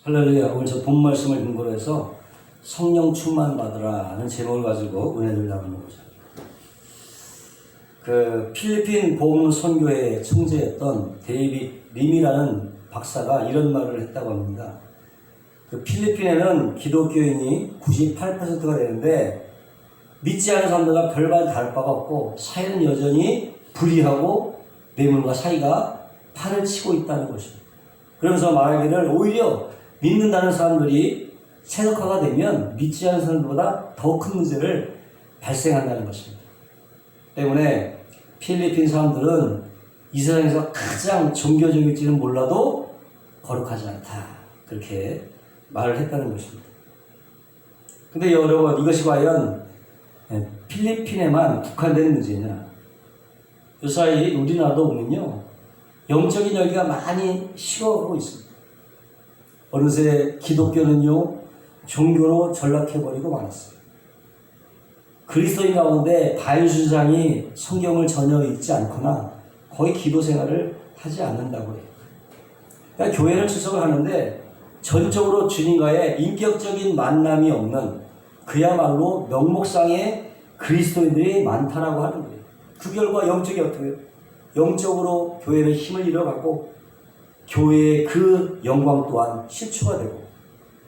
할렐루야. 오늘 저 본 말씀을 근거로 해서 성령 충만 받으라는 제목을 가지고 은혜를 나누는 거죠. 그 필리핀 보험 선교회 총재였던 데이빗 림이라는 박사가 이런 말을 했다고 합니다. 그 필리핀에는 기독교인이 98%가 되는데 믿지 않은 사람들과 별반 다를 바가 없고 사회는 여전히 불의하고 뇌물과 사이가 판을 치고 있다는 것입니다. 그러면서 말하기를 오히려 믿는다는 사람들이 세속화가 되면 믿지 않은 사람들보다 더 큰 문제를 발생한다는 것입니다. 때문에 필리핀 사람들은 이 세상에서 가장 종교적일지는 몰라도 거룩하지 않다. 그렇게 말을 했다는 것입니다. 근데 여러분, 이것이 과연 필리핀에만 국한된 문제냐? 요사이 우리나라도 보면요, 영적인 열기가 많이 식어가고 있습니다. 어느새 기독교는요, 종교로 전락해버리고 말았어요. 그리스도인 가운데 바이주장이 성경을 전혀 읽지 않거나 거의 기도 생활을 하지 않는다고 해요. 그러니까 교회를 출석을 하는데 전적으로 주님과의 인격적인 만남이 없는 그야말로 명목상의 그리스도인들이 많다라고 하는 거예요. 그 결과 영적이 어떻게 해요? 영적으로 교회는 힘을 잃어가고 교회의 그 영광 또한 실추가 되고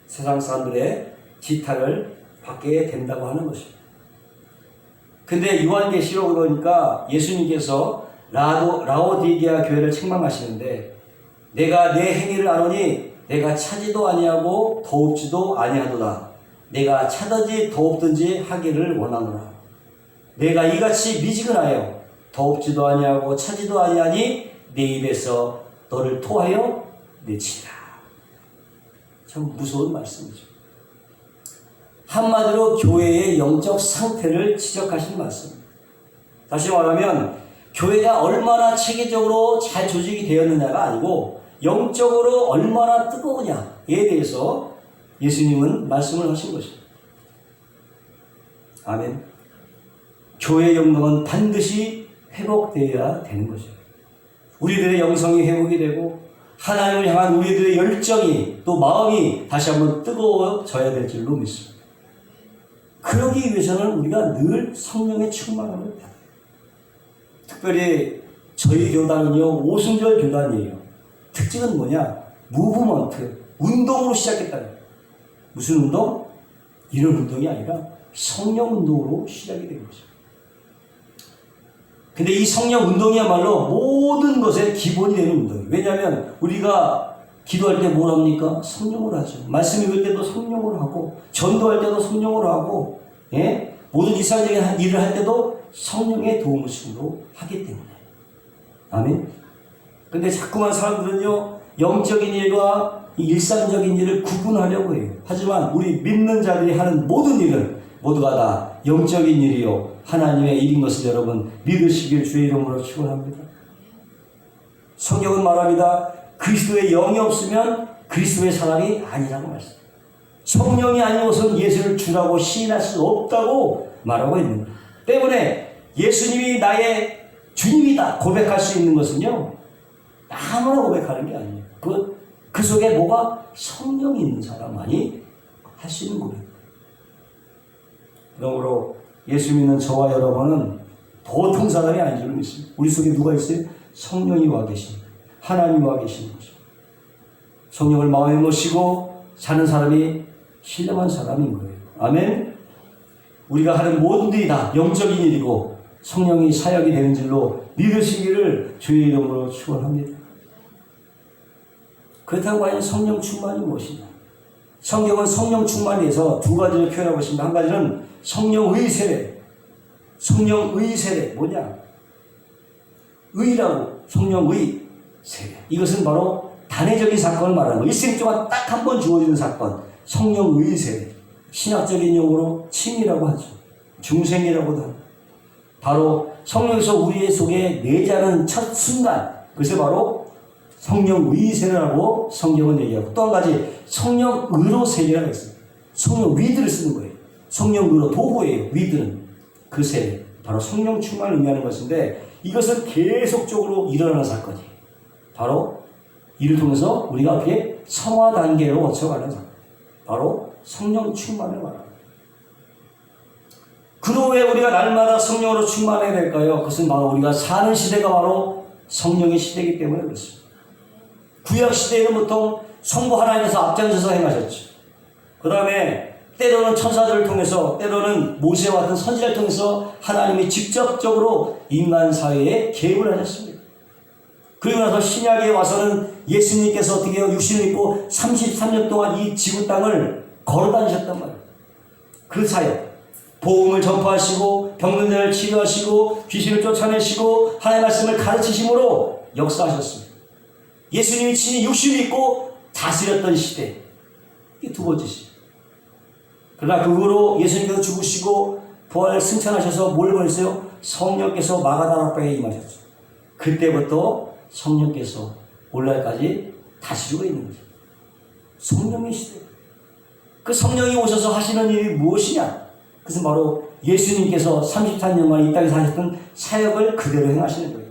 세상 사람들의 지탄을 받게 된다고 하는 것입니다. 근데 요한계시록을 보니까 예수님께서 라오디게아 교회를 책망하시는데 내가 내 행위를 아노니 내가 차지도 아니하고 더웁지도 아니하도다. 내가 차든지 더웁든지 하기를 원하노라. 내가 이같이 미지근하여 더웁지도 아니하고 차지도 아니하니 내 입에서 너를 토하여 내치라. 참 무서운 말씀이죠. 한마디로 교회의 영적 상태를 지적하신 말씀입니다. 다시 말하면 교회가 얼마나 체계적으로 잘 조직이 되었느냐가 아니고 영적으로 얼마나 뜨거우냐에 대해서 예수님은 말씀을 하신 것입니다. 아멘. 교회의 영광은 반드시 회복되어야 되는 것이죠. 우리들의 영성이 회복이 되고 하나님을 향한 우리들의 열정이 또 마음이 다시 한번 뜨거워져야 될 줄로 믿습니다. 그러기 위해서는 우리가 늘 성령의 충만함을 받아야 돼요. 특별히 저희 교단은요, 오순절 교단이에요. 특징은 뭐냐? 무브먼트, 운동으로 시작했다는 거예요. 무슨 운동? 이런 운동이 아니라 성령 운동으로 시작이 된 거죠. 근데 이 성령 운동이야말로 모든 것의 기본이 되는 운동이에요. 왜냐하면 우리가 기도할 때 뭘 합니까? 성령으로 하죠. 말씀 읽을 때도 성령으로 하고, 전도할 때도 성령으로 하고, 예? 모든 이상적인 일을 할 때도 성령의 도움을 주로 하기 때문에. 아멘. 근데 자꾸만 사람들은요, 영적인 일과 일상적인 일을 구분하려고 해요. 하지만 우리 믿는 자들이 하는 모든 일은 모두가 다 영적인 일이요, 하나님의 일인 것을 여러분 믿으시길 주의 이름으로 축원합니다. 성경은 말합니다. 그리스도의 영이 없으면 그리스도의 사람이 아니라고 말씀합니다. 성령이 아닌 것은 예수를 주라고 시인할 수 없다고 말하고 있는 거예요. 때문에 예수님이 나의 주님이다 고백할 수 있는 것은요, 아무나 고백하는 게 아니에요. 그 속에 뭐가 성령이 있는 사람만이 할 수 있는 고백입니다. 그러므로 예수 믿는 저와 여러분은 보통 사람이 아닌 줄 믿습니다. 우리 속에 누가 있어요? 성령이 와 계십니다. 하나님이 와 계시는 것입니다. 성령을 마음에 모시고 사는 사람이 신령한 사람인 거예요. 아멘. 우리가 하는 모든 일이 다 영적인 일이고 성령이 사역이 되는 줄로 믿으시기를 주의 이름으로 축원합니다. 그렇다고 과연 성령 충만이 무엇이냐? 성경은 성령 충만에 대해서 두 가지를 표현하고 있습니다. 한 가지는 성령의 세례. 성령의 세례 뭐냐? 의라고 성령의 세례. 이것은 바로 단회적인 사건을 말하는 거예요. 일생 동안 딱 한 번 주어지는 사건. 성령의 세례. 신학적인 용어로 칭이라고 하죠. 중생이라고도 합니다. 바로 성령에서 우리 속에 내자는 첫 순간. 그것이 바로 성령의 세례라고 성경은 얘기하고, 또 한 가지 성령의로 세례라고 했어요. 성령 위드를 쓰는 거예요. 성령의로 도구예요. 위드는 그 세례. 바로 성령 충만을 의미하는 것인데 이것은 계속적으로 일어나는 사건이에요. 바로 이를 통해서 우리가 어떻게 성화 단계로 거쳐가는 것. 바로 성령 충만을 말합니다. 그로 왜 우리가 날마다 성령으로 충만해야 될까요? 그것은 바로 우리가 사는 시대가 바로 성령의 시대이기 때문에 그렇습니다. 구약 시대에는 보통 성부 하나님께서 앞장서서 행하셨죠. 그 다음에 때로는 천사들을 통해서, 때로는 모세와 같은 선지자를 통해서 하나님이 직접적으로 인간 사회에 개입을 하셨습니다. 그리고 나서 신약에 와서는 예수님께서 어떻게 해요? 육신을 입고 33년 동안 이 지구 땅을 걸어 다니셨단 말이에요. 그 사역, 복음을 전파하시고 병든 자를 치료하시고 귀신을 쫓아내시고 하나님의 말씀을 가르치심으로 역사하셨습니다. 예수님이 친히 육신을 입고 다스렸던 시대, 이게 두 번째 시대. 그러나 그 후로 예수님께서 죽으시고 부활을 승천하셔서 뭘 보냈어요? 성령께서 마가다락방에 임하셨죠. 그때부터 성령께서 오늘날까지 다스리고 있는 거죠. 성령의 시대. 그 성령이 오셔서 하시는 일이 무엇이냐? 그것은 바로 예수님께서 33년 만에 이 땅에서 하셨던 사역을 그대로 행하시는 거예요.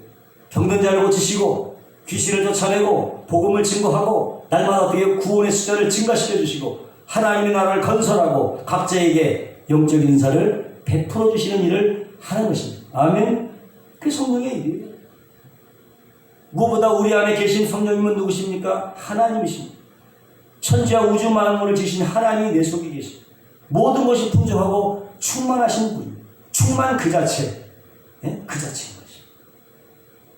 병든 자를 고치시고 귀신을 쫓아내고 복음을 증거하고 날마다 어떻게 구원의 숫자를 증가시켜 주시고 하나님의 나라를 건설하고 각자에게 영적 인사를 베풀어 주시는 일을 하는 것입니다. 아멘. 그게 성령의 일이에요. 무엇보다 우리 안에 계신 성령님은 누구십니까? 하나님이십니다. 천지와 우주 만물을 지신 하나님이 내 속에 계십니다. 모든 것이 풍족하고 충만하신 분입니다. 충만 그 자체, 네? 그 자체인 것입니다.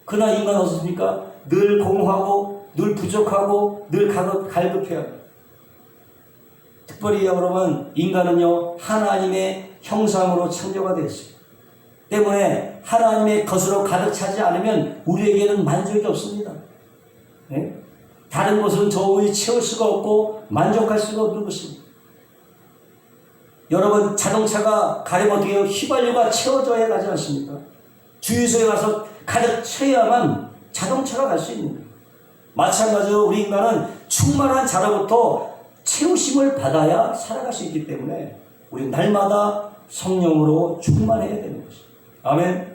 그러나 인간은 어떻습니까? 늘 공허하고 늘 부족하고 늘 갈급해야 합니다. 특별히 여러분, 인간은요 하나님의 형상으로 창조가 되었습니다. 때문에 하나님의 것으로 가득 차지 않으면 우리에게는 만족이 없습니다. 네? 다른 것은 도저히 채울 수가 없고 만족할 수가 없는 것입니다. 여러분, 자동차가 가려면 어떻게 해요? 휘발유가 채워져야 가지 않습니까? 주유소에 가서 가득 채워야만 자동차가 갈 수 있는 거예요. 마찬가지로 우리 인간은 충만한 자로부터 채우심을 받아야 살아갈 수 있기 때문에 우리 날마다 성령으로 충만해야 되는 것입니다. 아멘.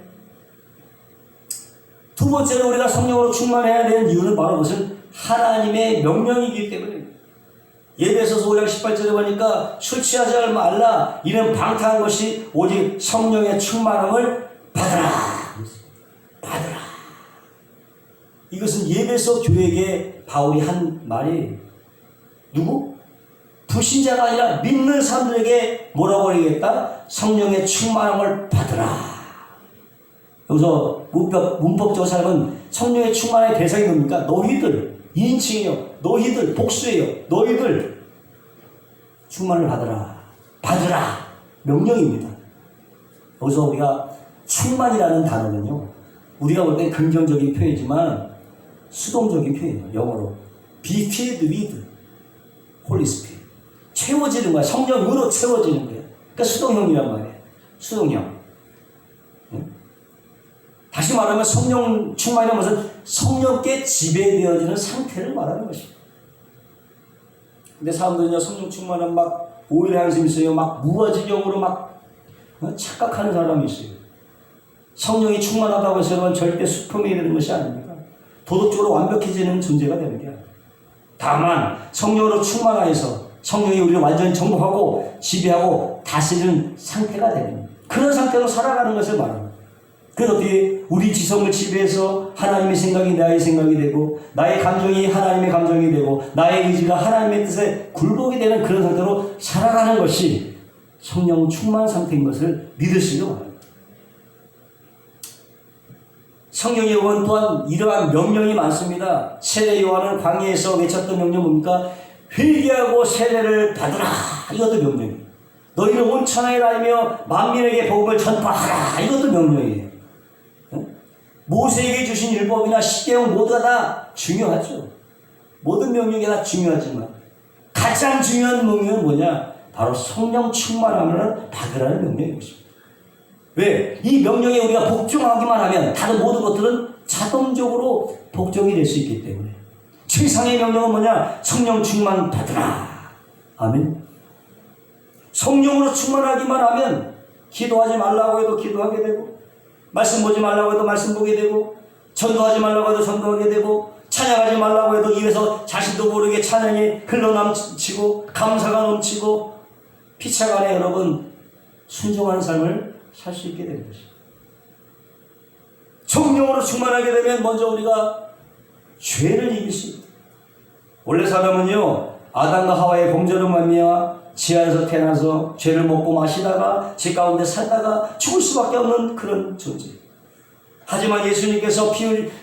두 번째로 우리가 성령으로 충만해야 되는 이유는 바로 그것은 하나님의 명령이기 때문입니다. 예배소서 5장 18절에 보니까 술 취하지 말라, 이는 방탕한 것이 오직 성령의 충만함을 받으라. 받으라. 이것은 예배소 교회에게 바울이 한 말이에요. 누구? 불신자가 아니라 믿는 사람들에게 뭐라고 하겠다? 성령의 충만함을 받으라. 여기서 문법적으로 살면 성령의 충만의 대상이 뭡니까? 너희들, 2인칭이요. 너희들, 복수예요. 너희들 충만을 받으라. 받으라. 명령입니다. 여기서 우리가 충만이라는 단어는요, 우리가 볼 때 긍정적인 표현이지만 수동적인 표현이에요. 영어로 be filled with Holy Spirit. 채워지는 거야. 성령으로 채워지는 거예요. 그러니까 수동형이란 말이에요. 수동형. 다시 말하면 성령 충만이라는 것은 성령께 지배되어지는 상태를 말하는 것입니다. 근데 사람들은요, 성령 충만은 막 오해를 하는 사람이 있어요. 막 무아지경으로 막 착각하는 사람이 있어요. 성령이 충만하다고 해서 절대 슈퍼맨이 되는 것이 아닙니다. 도덕적으로 완벽해지는 존재가 되는 게 아닙니다. 다만 성령으로 충만하여서 성령이 우리를 완전히 정복하고 지배하고 다스리는 상태가 되는, 그런 상태로 살아가는 것을 말합니다. 그래서 어떻게 우리 지성을 지배해서 하나님의 생각이 나의 생각이 되고, 나의 감정이 하나님의 감정이 되고, 나의 의지가 하나님의 뜻에 굴복이 되는 그런 상태로 살아가는 것이 성령 충만 상태인 것을 믿으시기 바랍니다. 성령 요한 또한 이러한 명령이 많습니다. 세례 요한은 광야에서 외쳤던 명령 뭡니까? 회개하고 세례를 받으라. 이것도 명령이에요. 너희는 온 천하에 다니며 만민에게 복음을 전파하라. 이것도 명령이에요. 모세에게 주신 율법이나 십계명 모두가 다 중요하죠. 모든 명령이 다 중요하지만 가장 중요한 명령은 뭐냐? 바로 성령 충만함을 받으라는 명령인 것입니다. 왜? 이 명령에 우리가 복종하기만 하면 다른 모든 것들은 자동적으로 복종이 될 수 있기 때문에 최상의 명령은 뭐냐? 성령 충만 받으라. 아멘. 성령으로 충만하기만 하면 기도하지 말라고 해도 기도하게 되고, 말씀 보지 말라고 해도 말씀 보게 되고, 전도하지 말라고 해도 전도하게 되고, 찬양하지 말라고 해도 입에서 자신도 모르게 찬양이 흘러넘치고 감사가 넘치고 피차간에 여러분 순종하는 삶을 살 수 있게 되는 것입니다. 성령으로 충만하게 되면 먼저 우리가 죄를 이길 수 있다. 원래 사람은요, 아담과 하와의 범죄로 말미암아 지하에서 태어나서 죄를 먹고 마시다가 죄 가운데 살다가 죽을 수밖에 없는 그런 존재. 하지만 예수님께서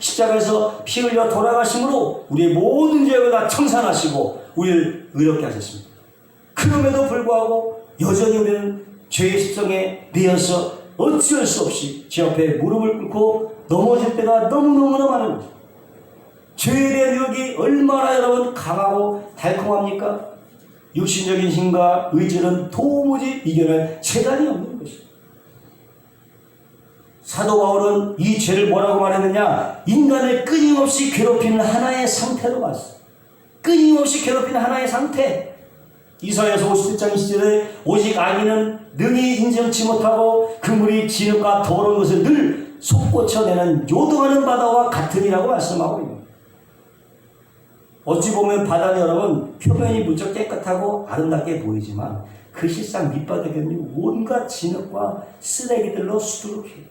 십자가에서 피 흘려 돌아가심으로 우리의 모든 죄를 다 청산하시고 우리를 의롭게 하셨습니다. 그럼에도 불구하고 여전히 우리는 죄의 습성에 매여서 어찌할 수 없이 제 앞에 무릎을 꿇고 넘어질 때가 너무너무나 많은 거죠. 죄에 대한 유혹이 얼마나 여러분 강하고 달콤합니까? 육신적인 힘과 의지는 도무지 이겨낼 재단이 없는 것입니다. 사도 바울은 이 죄를 뭐라고 말했느냐? 인간을 끊임없이 괴롭히는 하나의 상태로 봤어요. 끊임없이 괴롭히는 하나의 상태. 이사야서 57장 20절에 오직 악인은 능히 인정치 못하고 그물이 진흙과 더러운 것을 늘 솟구쳐내는 요동하는 바다와 같으니라고 말씀하고 있습니다. 어찌 보면 바다는 여러분 표면이 무척 깨끗하고 아름답게 보이지만 그 실상 밑바닥에는 온갖 진흙과 쓰레기들로 수두룩해요.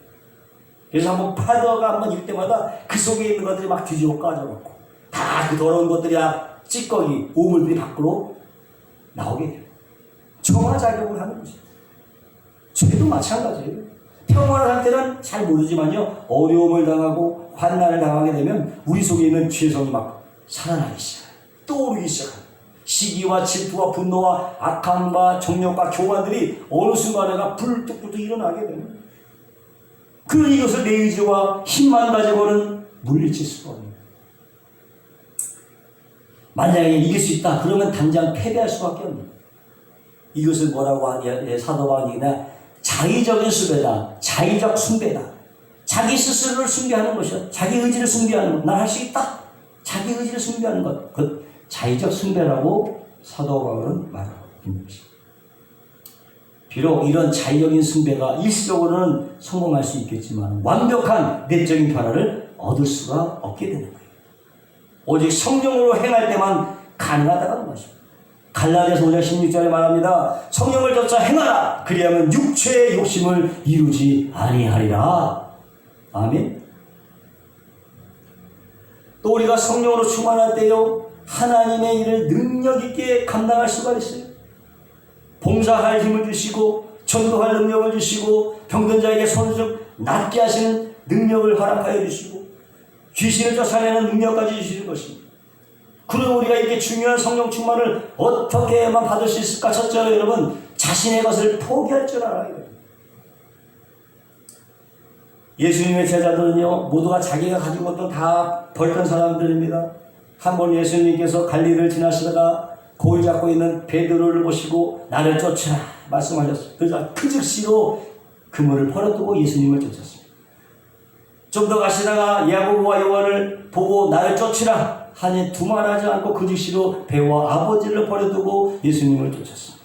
그래서 한번 파도가 한번 일 때마다 그 속에 있는 것들이 막 뒤집어 까져놓고 다 그 더러운 것들이야 찌꺼기, 오물들이 밖으로 나오게 돼요. 정화작용을 하는 거죠. 죄도 마찬가지예요. 평온한 상태는 잘 모르지만요, 어려움을 당하고 환난을 당하게 되면 우리 속에 있는 죄성이 막 살아나기 시작해요. 떠오르기 시작해요. 시기와 질투와 분노와 악함과 정욕과 교만들이 어느 순간에가 불뚝불뚝 일어나게 됩니다. 그런 이것을 내 의지와 힘만 가지고는 물리칠 수가 없습니다. 만약에 이길 수 있다 그러면 당장 패배할 수밖에 없습니다. 이것을 뭐라고 하냐, 사도 바울이나 자의적인 숭배다, 자의적 숭배다. 자기 스스로를 숭배하는 것이야. 자기 의지를 숭배하는 것. 난 할 수 있다. 자기 의지를 숭배하는 것. 그 자의적 숭배라고 사도 바울은 말하고 있는 것입니다. 비록 이런 자의적인 숭배가 일시적으로는 성공할 수 있겠지만 완벽한 내적인 변화를 얻을 수가 없게 되는 거예요. 오직 성령으로 행할 때만 가능하다는 것입니다. 갈라디아서 5장 16절에 말합니다. 성령을 쫓아 행하라. 그리하면 육체의 욕심을 이루지 아니하리라. 아멘. 또 우리가 성령으로 충만할 때요, 하나님의 일을 능력 있게 감당할 수가 있어요. 봉사할 힘을 주시고 전도할 능력을 주시고 병든 자에게 손을 좀 낫게 하시는 능력을 허락하여 주시고 귀신을 쫓아내는 능력까지 주시는 것입니다. 그럼 우리가 이렇게 중요한 성령 충만을 어떻게만 받을 수 있을까? 첫째로 여러분, 자신의 것을 포기할 줄 알아야 돼요. 예수님의 제자들은요, 모두가 자기가 가진 것도 다 버렸던 사람들입니다. 한 번 예수님께서 갈릴리를 지나시다가 고을 잡고 있는 베드로를 보시고 나를 쫓으라 말씀하셨어요. 그래서 그 즉시로 그물을 버려두고 예수님을 쫓았습니다. 좀 더 가시다가 야고보와 요한을 보고 나를 쫓으라 하니 두말하지 않고 그 즉시로 배와 아버지를 버려두고 예수님을 쫓았습니다.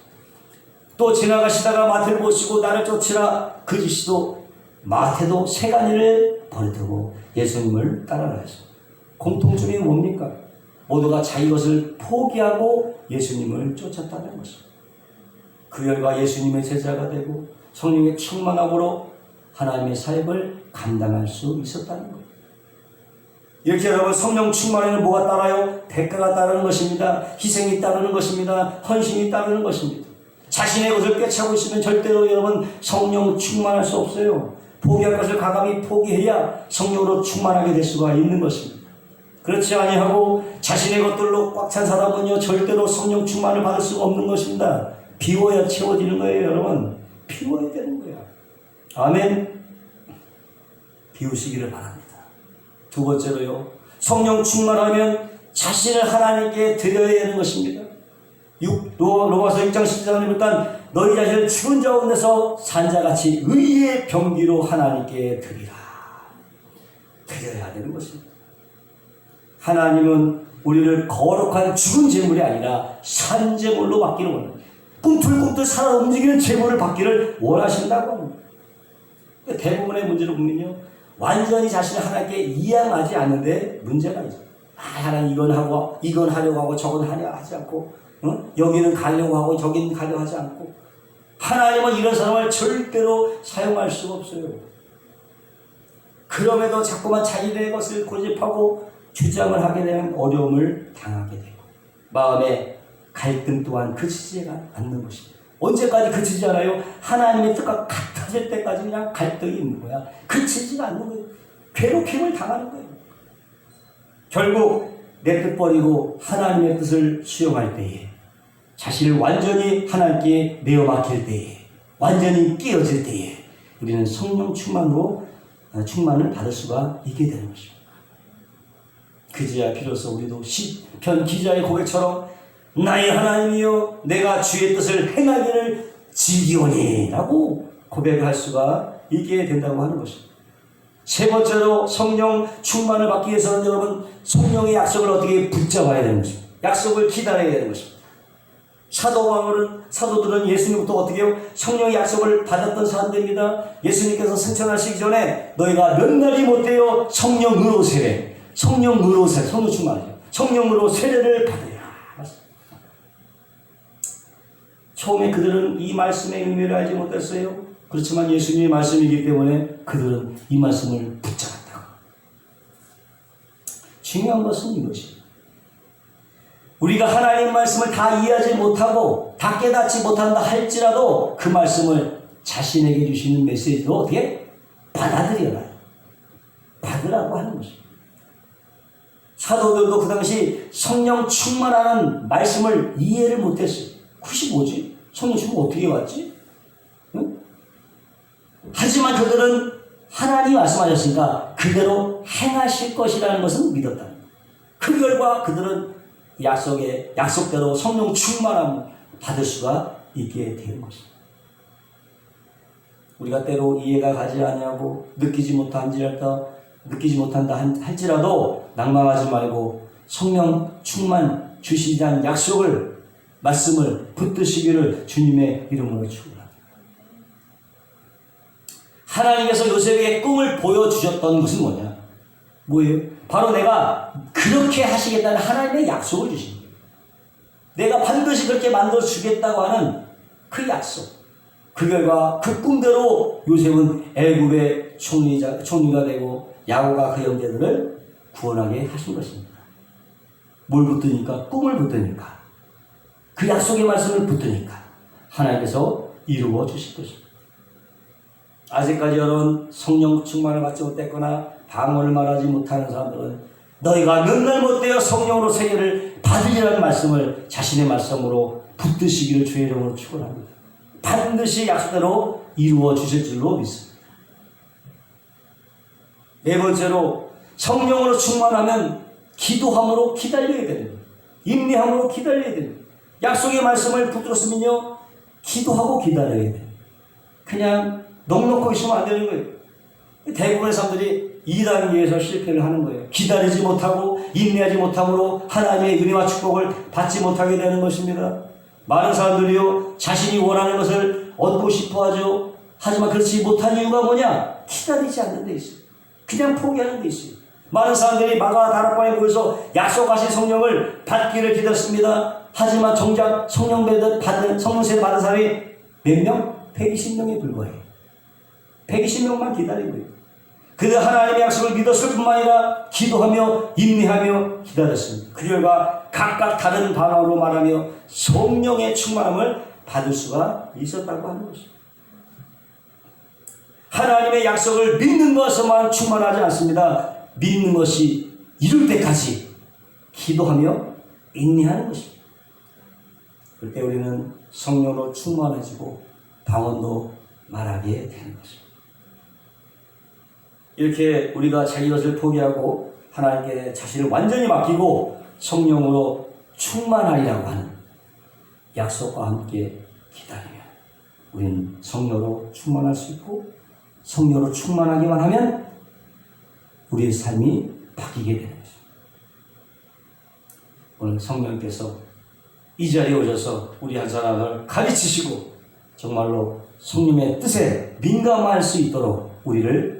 또 지나가시다가 마태를 보시고 나를 쫓으라 그 즉시도 마태도 세간이를 버려두고 예수님을 따라라 했습니다. 공통점이 뭡니까? 모두가 자기 것을 포기하고 예수님을 쫓았다는 것입니다. 그 결과 예수님의 제자가 되고 성령의 충만함으로 하나님의 사역을 감당할 수 있었다는 것. 이렇게 여러분, 성령 충만에는 뭐가 따라요? 대가가 따르는 것입니다. 희생이 따르는 것입니다. 헌신이 따르는 것입니다. 자신의 것을 꿰차고 있으면 절대로 여러분 성령 충만할 수 없어요. 포기할 것을 과감히 포기해야 성령으로 충만하게 될 수가 있는 것입니다. 그렇지 아니하고 자신의 것들로 꽉 찬 사람은요, 절대로 성령 충만을 받을 수가 없는 것입니다. 비워야 채워지는 거예요, 여러분. 비워야 되는 거야. 아멘. 비우시기를 바랍니다. 두 번째로요, 성령 충만하면 자신을 하나님께 드려야 되는 것입니다. 로마서 6장 14절에 보니까 너희 자신을 죽은 자 가운데서 산자같이 의의 병기로 하나님께 드리라. 드려야 되는 것입니다. 하나님은 우리를 거룩한 죽은 제물이 아니라 산 제물로 받기를 원합니다. 꿈틀꿈틀 살아 움직이는 제물을 받기를 원하신다고 합니다. 대부분의 문제를 보면요, 완전히 자신을 하나님께 이양하지 않는데 문제가 있어요. 하나님 이건 하려고 하고 저건 하려 하지 않고, 여기는 가려고 하고 저기는 가려 하지 않고, 하나님은 이런 사람을 절대로 사용할 수가 없어요. 그럼에도 자꾸만 자기의 것을 고집하고 주장을 하게 되면 어려움을 당하게 되고, 마음의 갈등 또한 그치지가 않는 것입니다. 언제까지 그치지 않아요? 하나님의 뜻과 같아질 때까지 그냥 갈등이 있는 거야. 그치지가 않는 거예요. 괴롭힘을 당하는 거예요. 결국 내 뜻 버리고 하나님의 뜻을 수용할 때에, 자신을 완전히 하나님께 내어 맡길 때에, 완전히 깨어질 때에 우리는 성령 충만을 받을 수가 있게 되는 것입니다. 그제야 비로소 우리도 시편 기자의 고백처럼 나의 하나님이여 내가 주의 뜻을 행하기를 즐기오니 라고 고백할 수가 있게 된다고 하는 것입니다. 세 번째로 성령 충만을 받기 위해서는 여러분 성령의 약속을 어떻게 붙잡아야 되는 것입니다. 약속을 기다려야 되는 것입니다. 사도들은 예수님부터 어떻게 해요? 성령의 약속을 받았던 사람들입니다. 예수님께서 승천하시기 전에 너희가 몇 날이 못되어 성령으로 성령 충만하죠. 성령으로 세례를 받으라. 처음에 그들은 이 말씀의 의미를 알지 못했어요. 그렇지만 예수님의 말씀이기 때문에 그들은 이 말씀을 붙잡았다고. 중요한 것은 이것입니다. 우리가 하나님의 말씀을 다 이해하지 못하고 다 깨닫지 못한다 할지라도 그 말씀을 자신에게 주시는 메시지로 어떻게 받아들여라. 받으라고 하는 것입니다. 사도들도 그 당시 성령 충만하는 말씀을 이해를 못했어요. 그것이 뭐지? 성령 충만 어떻게 왔지? 응? 하지만 그들은 하나님이 말씀하셨으니까 그대로 행하실 것이라는 것은 믿었다. 그 결과 그들은 약속대로 성령 충만함을 받을 수가 있게 되는 것입니다. 우리가 때로 이해가 가지 아니하고 느끼지 못한다 할지라도 낭망하지 말고 성령 충만 주시자는 말씀을 붙드시기를 주님의 이름으로 축원합니다. 하나님께서 요셉에게 꿈을 보여주셨던 것은 뭐예요? 바로 내가 그렇게 하시겠다는 하나님의 약속을 주신 거예요. 내가 반드시 그렇게 만들어 주겠다고 하는 그 약속. 그 결과 그 꿈대로 요셉은 애굽의 총리가 되고 야곱과 그 형제들을 구원하게 하신 것입니다. 뭘 붙드니까? 꿈을 붙드니까. 그 약속의 말씀을 붙드니까 하나님께서 이루어 주실 것입니다. 아직까지 여러분 성령 충만을 받지 못했거나 방언을 말하지 못하는 사람들은 너희가 몇 날 못되어 성령으로 세례를 받으리라는 말씀을 자신의 말씀으로 붙드시기를 주의 이름으로 축원합니다. 반드시 약속대로 이루어 주실 줄로 믿습니다. 네 번째로 성령으로 충만하면 기도함으로 기다려야 됩니다. 인내함으로 기다려야 됩니다. 약속의 말씀을 붙들었으면요 기도하고 기다려야 돼요. 그냥 넉넉히 있으면 안 되는 거예요. 대부분의 사람들이 이 단계에서 실패를 하는 거예요. 기다리지 못하고 인내하지 못함으로 하나님의 은혜와 축복을 받지 못하게 되는 것입니다. 많은 사람들이요 자신이 원하는 것을 얻고 싶어 하죠. 하지만 그렇지 못한 이유가 뭐냐? 기다리지 않는 데 있어요. 그냥 포기하는 데 있어요. 많은 사람들이 마가 다락방에 모여서 약속하신 성령을 받기를 기다렸습니다. 하지만 정작 성령 세례 받은 사람이 몇 명? 120명에 불과해요. 120명만 기다린 거예요. 그들 하나님의 약속을 믿었을 뿐만 아니라 기도하며 인내하며 기다렸습니다. 그 결과 각각 다른 방언으로 말하며 성령의 충만함을 받을 수가 있었다고 하는 것입니다. 하나님의 약속을 믿는 것에만 충만하지 않습니다. 믿는 것이 이룰 때까지 기도하며 인내하는 것입니다. 그때 우리는 성령으로 충만해지고 방언도 말하게 되는 것입니다. 이렇게 우리가 자기 것을 포기하고 하나님께 자신을 완전히 맡기고 성령으로 충만하리라고 하는 약속과 함께 기다리면 우리는 성령으로 충만할 수 있고 성령으로 충만하기만 하면 우리의 삶이 바뀌게 되는 것입니다. 오늘 성령께서 이 자리에 오셔서 우리 한 사람을 가르치시고 정말로 성령의 뜻에 민감할 수 있도록 우리를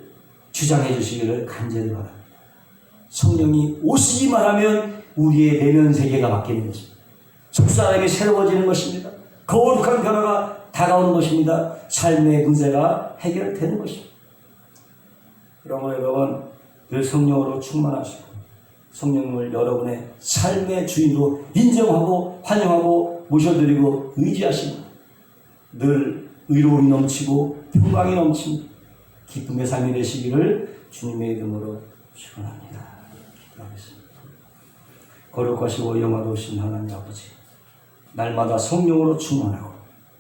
주장해 주시기를 간절히 바랍니다. 성령이 오시기만 하면 우리의 내면 세계가 바뀌는 것입니다. 속사람이 새로워지는 것입니다. 거룩한 변화가 다가오는 것입니다. 삶의 문제가 해결되는 것입니다. 그러므로 여러분 늘 성령으로 충만하시고 성령을 여러분의 삶의 주인으로 인정하고 환영하고 모셔드리고 의지하시고 늘 의로움이 넘치고 평강이 넘칩니다. 기쁨의 삶이 되시기를 주님의 이름으로 축원합니다. 기도하겠습니다. 거룩하시고 영화로우신 하나님 아버지, 날마다 성령으로 충만하고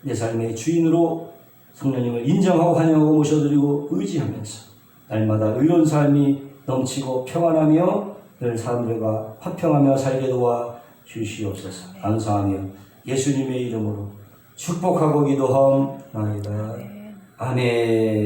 내 삶의 주인으로 성령님을 인정하고 환영하고 모셔드리고 의지하면서 날마다 의로운 삶이 넘치고 평안하며 늘 사람들과 화평하며 살게 도와 주시옵소서. 감사하며 예수님의 이름으로 축복하고 기도하옵나이다. 아멘.